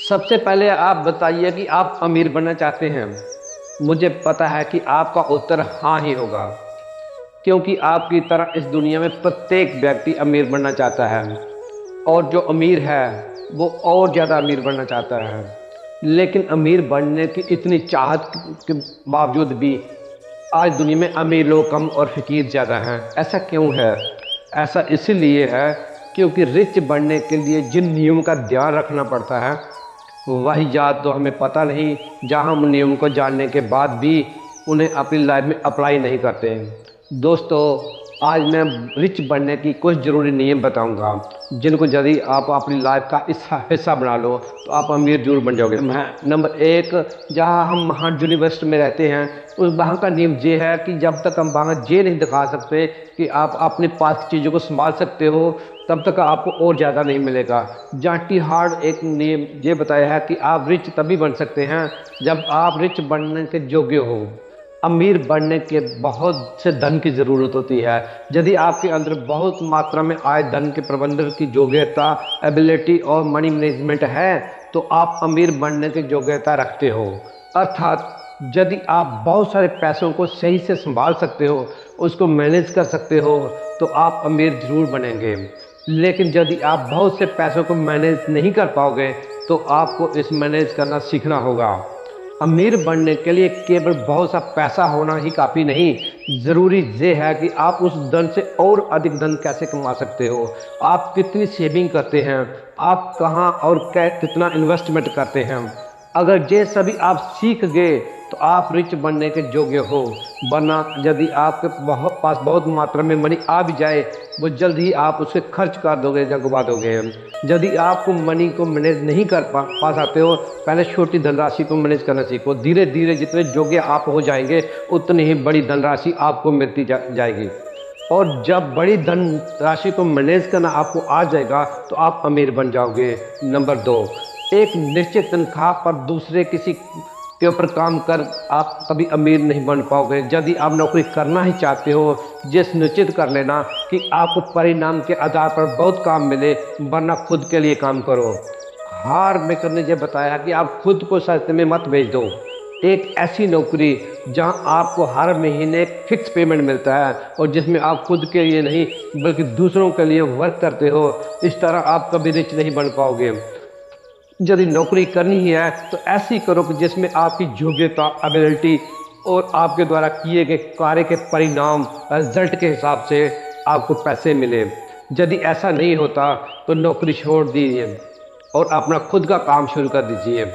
सबसे पहले आप बताइए कि आप अमीर बनना चाहते हैं। मुझे पता है कि आपका उत्तर हाँ ही होगा, क्योंकि आपकी तरह इस दुनिया में प्रत्येक व्यक्ति अमीर बनना चाहता है। और जो अमीर है वो और ज़्यादा अमीर बनना चाहता है। लेकिन अमीर बनने की इतनी चाहत के बावजूद भी आज दुनिया में अमीर लोग कम और फ़कीर ज़्यादा हैं। ऐसा क्यों है? ऐसा इसीलिए है क्योंकि रिच बनने के लिए जिन नियमों का ध्यान रखना पड़ता है वही याद तो हमें पता नहीं, जहाँ हम नियम को जानने के बाद भी उन्हें अपनी लाइफ में अप्लाई नहीं करते हैं। दोस्तों, आज मैं रिच बनने की कुछ ज़रूरी नियम बताऊंगा, जिनको यदि आप अपनी लाइफ का हिस्सा बना लो तो आप अमीर जरूर बन जाओगे। मैं नंबर एक, जहाँ हम महान यूनिवर्सिटी में रहते हैं उस वहाँ का नियम ये है कि जब तक हम वहाँ ये नहीं दिखा सकते कि आप अपने पास की चीज़ों को संभाल सकते हो, तब तक आपको और ज़्यादा नहीं मिलेगा। जाटी हार्ड एक नियम ये बताया है कि आप रिच तभी बन सकते हैं जब आप रिच बनने के योग्य हो। अमीर बनने के बहुत से धन की ज़रूरत होती है। यदि आपके अंदर बहुत मात्रा में आय धन के प्रबंधन की योग्यता, एबिलिटी और मनी मैनेजमेंट है तो आप अमीर बनने की योग्यता रखते हो। अर्थात यदि आप बहुत सारे पैसों को सही से संभाल सकते हो, उसको मैनेज कर सकते हो, तो आप अमीर ज़रूर बनेंगे। लेकिन यदि आप बहुत से पैसों को मैनेज नहीं कर पाओगे तो आपको इस मैनेज करना सीखना होगा। अमीर बनने के लिए केवल बहुत सा पैसा होना ही काफ़ी नहीं, ज़रूरी ये है कि आप उस धन से और अधिक धन कैसे कमा सकते हो, आप कितनी सेविंग करते हैं, आप कहाँ और कितना इन्वेस्टमेंट करते हैं। अगर ये सभी आप सीख गए तो आप रिच बनने के योग्य हो। वरना यदि आपके पास बहुत मात्रा में मनी आ भी जाए, वो जल्द ही आप उसे खर्च कर दोगे या गवा दोगे। यदि आपको मनी को मैनेज नहीं कर पा सकते हो, पहले छोटी धनराशि को मैनेज करना सीखो। धीरे धीरे जितने योग्य आप हो जाएंगे उतनी ही बड़ी धनराशि आपको मिलती जाएगी। और जब बड़ी धन राशि को मैनेज करना आपको आ जाएगा तो आप अमीर बन जाओगे। नंबर दो, एक निश्चित तनख्वाह पर दूसरे किसी के ऊपर काम कर आप कभी अमीर नहीं बन पाओगे। यदि आप नौकरी करना ही चाहते हो, ये सुनिश्चित कर लेना कि आपको परिणाम के आधार पर बहुत काम मिले, वरना खुद के लिए काम करो। हार मेकर ने ये बताया कि आप खुद को सस्ते में मत बेच दो। एक ऐसी नौकरी जहां आपको हर महीने फिक्स पेमेंट मिलता है और जिसमें आप खुद के लिए नहीं बल्कि दूसरों के लिए वर्क करते हो, इस तरह आप कभी रिच नहीं बन पाओगे। यदि नौकरी करनी ही है तो ऐसी करो कि जिसमें आपकी योग्यता, एबिलिटी और आपके द्वारा किए गए कार्य के परिणाम, रिजल्ट के हिसाब से आपको पैसे मिले। यदि ऐसा नहीं होता तो नौकरी छोड़ दीजिए और अपना खुद का काम शुरू कर दीजिए।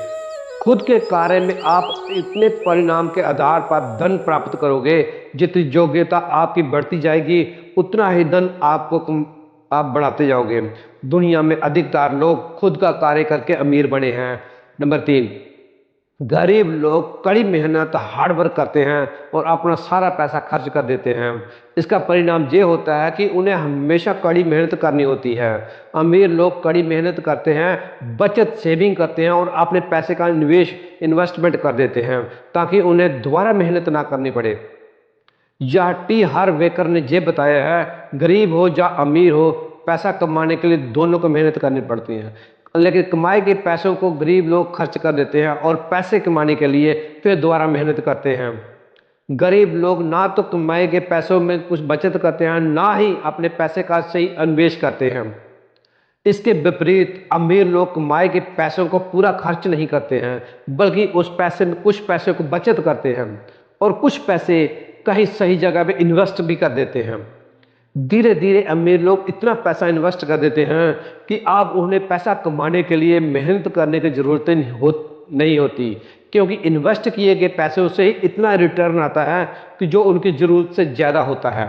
खुद के कार्य में आप इतने परिणाम के आधार पर धन प्राप्त करोगे, जितनी योग्यता आपकी बढ़ती जाएगी उतना ही धन आप बढ़ाते जाओगे। दुनिया में अधिकतर लोग खुद का कार्य करके अमीर बने हैं। नंबर तीन, गरीब लोग कड़ी मेहनत, हार्ड वर्क करते हैं और अपना सारा पैसा खर्च कर देते हैं। इसका परिणाम ये होता है कि उन्हें हमेशा कड़ी मेहनत करनी होती है। अमीर लोग कड़ी मेहनत करते हैं, बचत सेविंग करते हैं और अपने पैसे का निवेश, इन्वेस्टमेंट कर देते हैं ताकि उन्हें दोबारा मेहनत ना करनी पड़े। यह टी हर वेकर ने ये बताया है, गरीब हो या अमीर हो, पैसा कमाने के लिए दोनों को मेहनत करनी पड़ती है। लेकिन कमाए के पैसों को गरीब लोग खर्च कर देते हैं और पैसे कमाने के लिए फिर दोबारा मेहनत करते हैं। गरीब लोग ना तो कमाए के पैसों में कुछ बचत करते हैं, ना ही अपने पैसे का सही निवेश करते हैं। इसके विपरीत अमीर लोग कमाए के पैसों को पूरा खर्च नहीं करते हैं, बल्कि उस पैसे में कुछ पैसे को बचत करते हैं और कुछ पैसे कहीं सही जगह पे इन्वेस्ट भी कर देते हैं। धीरे धीरे अमीर लोग इतना पैसा इन्वेस्ट कर देते हैं कि आप उन्हें पैसा कमाने के लिए मेहनत करने की ज़रूरत नहीं होती, क्योंकि इन्वेस्ट किए गए पैसों से ही इतना रिटर्न आता है कि जो उनकी ज़रूरत से ज़्यादा होता है।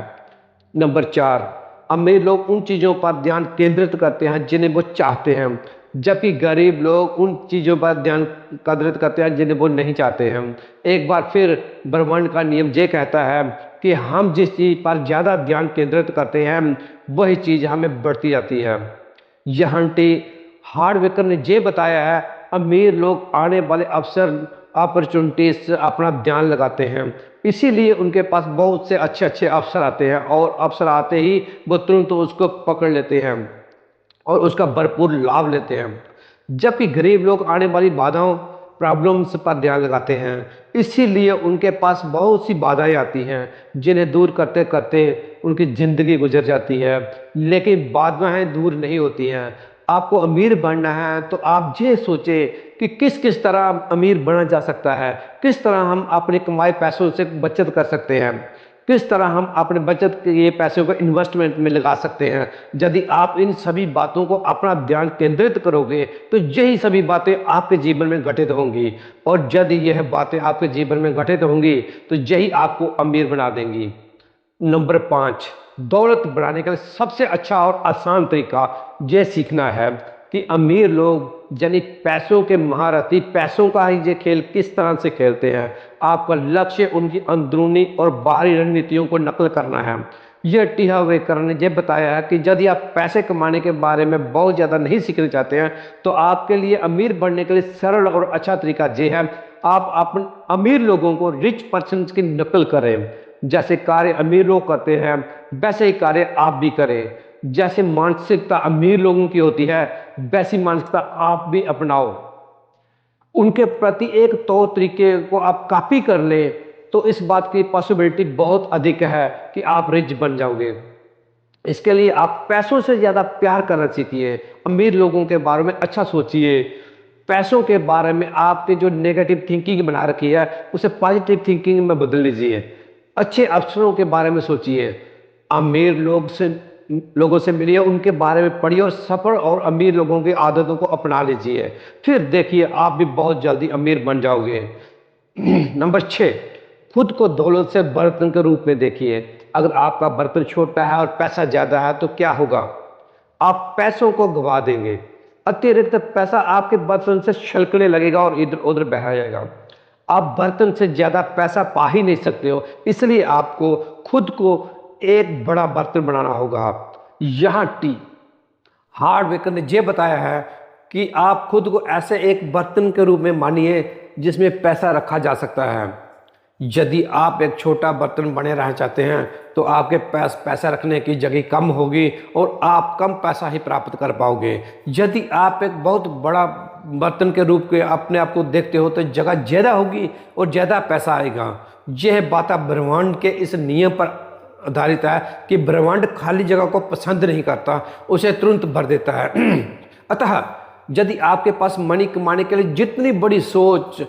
नंबर चार, अमीर लोग उन चीज़ों पर ध्यान केंद्रित करते हैं जिन्हें वो चाहते हैं, जबकि गरीब लोग उन चीज़ों पर ध्यान केंद्रित करते हैं जिन्हें वो नहीं चाहते हैं। एक बार फिर ब्रह्मांड का नियम ये कहता है कि हम जिस चीज़ पर ज़्यादा ध्यान केंद्रित करते हैं वही चीज़ हमें बढ़ती जाती है। यहाँ टी हार्डवेकर ने ये बताया है, अमीर लोग आने वाले अवसर, अपॉर्चुनिटीज से अपना ध्यान लगाते हैं, इसीलिए उनके पास बहुत से अच्छे अच्छे अवसर आते हैं और अवसर आते ही वो तुरंत उसको पकड़ लेते हैं और उसका भरपूर लाभ लेते हैं। जबकि गरीब लोग आने वाली बाधाओं प्रॉब्लम्स पर ध्यान लगाते हैं। इसीलिए उनके पास बहुत सी बाधाएं आती हैं जिन्हें दूर करते करते उनकी ज़िंदगी गुजर जाती है, लेकिन बाधाएं दूर नहीं होती हैं। आपको अमीर बनना है तो आप ये सोचें कि किस किस तरह अमीर बना जा सकता है, किस तरह हम अपने कमाए पैसों से बचत कर सकते हैं, किस तरह हम अपने बचत के ये पैसों को इन्वेस्टमेंट में लगा सकते हैं। यदि आप इन सभी बातों को अपना ध्यान केंद्रित करोगे तो यही सभी बातें आपके जीवन में घटित होंगी, और यदि यह बातें आपके जीवन में घटित होंगी तो यही आपको अमीर बना देंगी। नंबर 5, दौलत बढ़ाने का सबसे अच्छा और आसान तरीका यह सीखना है कि अमीर लोग यानी पैसों के महारथी पैसों का ही ये खेल किस तरह से खेलते हैं। आपका लक्ष्य उनकी अंदरूनी और बाहरी रणनीतियों को नकल करना है। यह टी हार्व एकर ने यह बताया है कि यदि आप पैसे कमाने के बारे में बहुत ज़्यादा नहीं सीखना चाहते हैं तो आपके लिए अमीर बनने के लिए सरल और अच्छा तरीका यह है, आप अपने अमीर लोगों को रिच पर्सन की नकल करें। जैसे कार्य अमीर लोग करते हैं वैसे ही कार्य आप भी करें। जैसे मानसिकता अमीर लोगों की होती है वैसी मानसिकता आप भी अपनाओ। उनके प्रति एक तौर तरीके को आप कॉपी कर लें तो इस बात की पॉसिबिलिटी बहुत अधिक है कि आप रिच बन जाओगे। इसके लिए आप पैसों से ज़्यादा प्यार करना सीखिए। अमीर लोगों के बारे में अच्छा सोचिए। पैसों के बारे में आपने जो नेगेटिव थिंकिंग बना रखी है उसे पॉजिटिव थिंकिंग में बदल लीजिए। अच्छे अफसरों के बारे में सोचिए। अमीर लोगों से मिलिए, उनके बारे में पढ़िए और सफल और अमीर लोगों की आदतों को अपना लीजिए। फिर देखिए आप भी बहुत जल्दी अमीर बन जाओगे। नंबर 6, खुद को दौलत से बर्तन के रूप में देखिए। अगर आपका बर्तन छोटा है और पैसा ज़्यादा है तो क्या होगा? आप पैसों को गवा देंगे। अतिरिक्त पैसा आपके बर्तन से छलकने लगेगा और इधर उधर बह जाएगा। आप बर्तन से ज़्यादा पैसा पा ही नहीं सकते हो, इसलिए आपको खुद को एक बड़ा बर्तन बनाना होगा। यहाँ टी हार्व एकर ने यह बताया है कि आप खुद को ऐसे एक बर्तन के रूप में मानिए जिसमें पैसा रखा जा सकता है। यदि आप एक छोटा बर्तन बने रहना चाहते हैं तो आपके पास पैसा रखने की जगह कम होगी और आप कम पैसा ही प्राप्त कर पाओगे। यदि आप एक बहुत बड़ा बर्तन के रूप के अपने आप को देखते हो तो जगह ज़्यादा होगी और ज़्यादा पैसा आएगा। यह बात ब्रह्मांड के इस नियम पर आधारित है कि ब्रह्मांड खाली जगह को पसंद नहीं करता, उसे तुरंत भर देता है। अतः यदि आपके पास मनी कमाने के लिए जितनी बड़ी सोच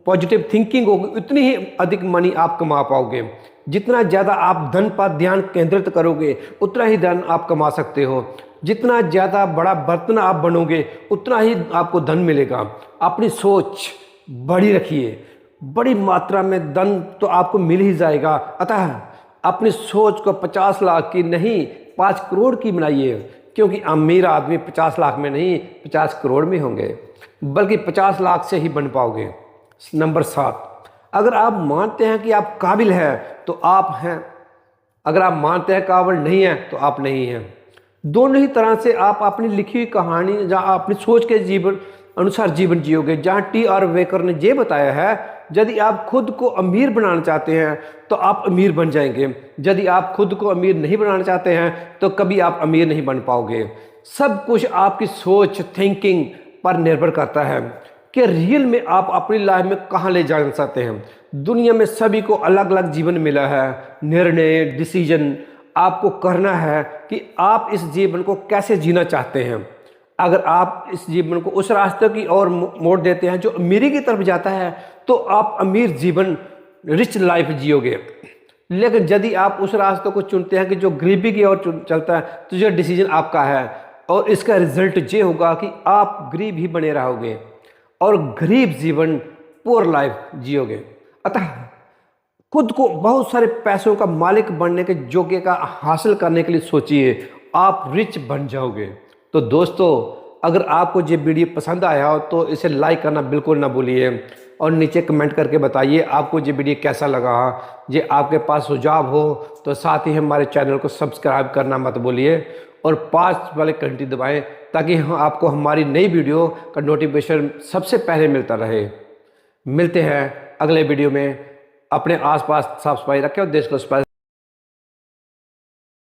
पॉजिटिव थिंकिंग होगी उतनी ही अधिक मनी आप कमा पाओगे। जितना ज़्यादा आप धन पर ध्यान केंद्रित करोगे उतना ही धन आप कमा सकते हो। जितना ज़्यादा बड़ा बर्तन आप बनोगे उतना ही आपको धन मिलेगा। अपनी सोच बड़ी रखिए, बड़ी मात्रा में धन तो आपको मिल ही जाएगा। अतः अपनी सोच को 50 लाख की नहीं 5 करोड़ की बनाइए, क्योंकि अमीर आदमी 50 लाख में नहीं 50 करोड़ में होंगे, बल्कि 50 लाख से ही बन पाओगे। नंबर 7, अगर आप मानते हैं कि आप काबिल हैं तो आप हैं, अगर आप मानते हैं काबिल नहीं है तो आप नहीं हैं। दोनों ही तरह से आप अपनी लिखी हुई कहानी या अपनी सोच के जीवन अनुसार जीवन जियोगे। जहाँ टी हार्व एकर ने यह बताया है यदि आप खुद को अमीर बनाना चाहते हैं तो आप अमीर बन जाएंगे। यदि आप खुद को अमीर नहीं बनाना चाहते हैं तो कभी आप अमीर नहीं बन पाओगे। सब कुछ आपकी सोच थिंकिंग पर निर्भर करता है कि रियल में आप अपनी लाइफ में कहाँ ले जाना चाहते हैं। दुनिया में सभी को अलग अलग जीवन मिला है। निर्णय डिसीजन आपको करना है कि आप इस जीवन को कैसे जीना चाहते हैं। अगर आप इस जीवन को उस रास्ते की ओर मोड़ देते हैं जो अमीरी की तरफ जाता है तो आप अमीर जीवन रिच लाइफ जियोगे। लेकिन यदि आप उस रास्ते को चुनते हैं कि जो गरीबी की ओर चलता है तो यह डिसीजन आपका है और इसका रिजल्ट ये होगा कि आप गरीब ही बने रहोगे और गरीब जीवन पुअर लाइफ जियोगे। अतः खुद को बहुत सारे पैसों का मालिक बनने के योग्य का हासिल करने के लिए सोचिए, आप रिच बन जाओगे। तो दोस्तों अगर आपको ये वीडियो पसंद आया हो तो इसे लाइक करना बिल्कुल ना भूलिए और नीचे कमेंट करके बताइए आपको ये वीडियो कैसा लगा। ये आपके पास सुझाव हो तो साथ ही हमारे चैनल को सब्सक्राइब करना मत भूलिए और 5 वाले घंटी दबाएं ताकि आपको हमारी नई वीडियो का नोटिफिकेशन सबसे पहले मिलता रहे। मिलते हैं अगले वीडियो में। अपने आसपास साफ सफाई रखें और देश को